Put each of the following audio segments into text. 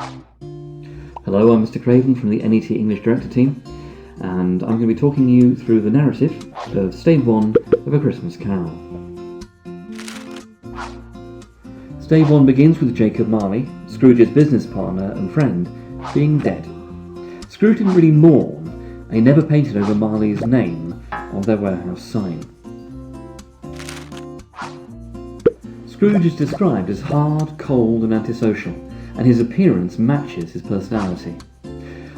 Hello, I'm Mr. Craven from the NET English Director team, and I'm going to be talking you through the narrative of Stave 1 of A Christmas Carol. Stave 1 begins with Jacob Marley, Scrooge's business partner and friend, being dead. Scrooge didn't really mourn, and he never painted over Marley's name on their warehouse sign. Scrooge is described as hard, cold and antisocial, and his appearance matches his personality.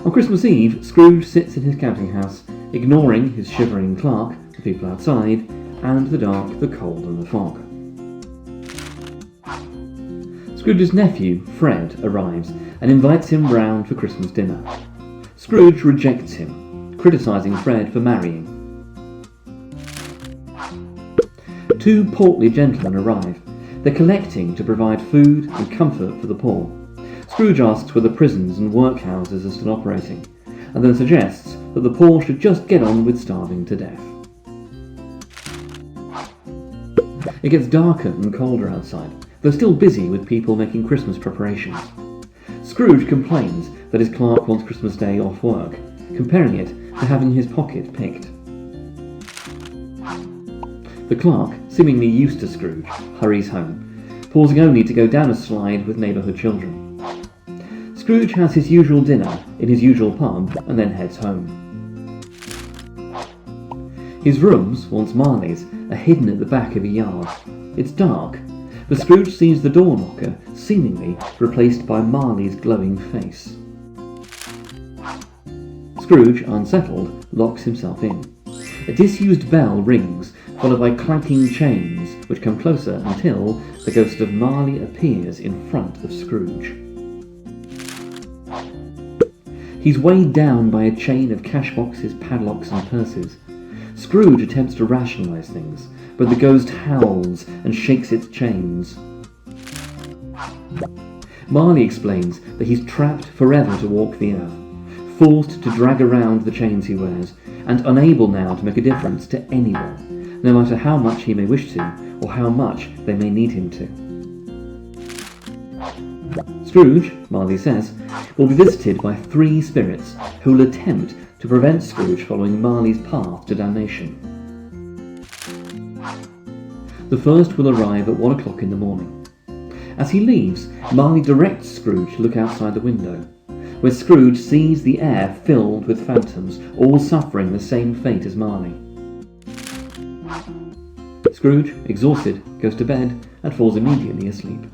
On Christmas Eve, Scrooge sits in his counting house, ignoring his shivering clerk, the people outside, and the dark, the cold and the fog. Scrooge's nephew, Fred, arrives and invites him round for Christmas dinner. Scrooge rejects him, criticising Fred for marrying. Two portly gentlemen arrive. They're collecting to provide food and comfort for the poor. Scrooge asks whether prisons and workhouses are still operating, and then suggests that the poor should just get on with starving to death. It gets darker and colder outside. They're still busy with people making Christmas preparations. Scrooge complains that his clerk wants Christmas Day off work, comparing it to having his pocket picked. The clerk, seemingly used to Scrooge, hurries home, pausing only to go down a slide with neighbourhood children. Scrooge has his usual dinner in his usual pub and then heads home. His rooms, once Marley's, are hidden at the back of a yard. It's dark, but Scrooge sees the door knocker, seemingly replaced by Marley's glowing face. Scrooge, unsettled, locks himself in. A disused bell rings, followed by clanking chains, which come closer until the ghost of Marley appears in front of Scrooge. He's weighed down by a chain of cash boxes, padlocks and purses. Scrooge attempts to rationalise things, but the ghost howls and shakes its chains. Marley explains that he's trapped forever to walk the earth, forced to drag around the chains he wears, and unable now to make a difference to anyone, no matter how much he may wish to, or how much they may need him to. Scrooge, Marley says, will be visited by three spirits who will attempt to prevent Scrooge following Marley's path to damnation. The first will arrive at 1 o'clock in the morning. As he leaves, Marley directs Scrooge to look outside the window, where Scrooge sees the air filled with phantoms, all suffering the same fate as Marley. Scrooge, exhausted, goes to bed and falls immediately asleep.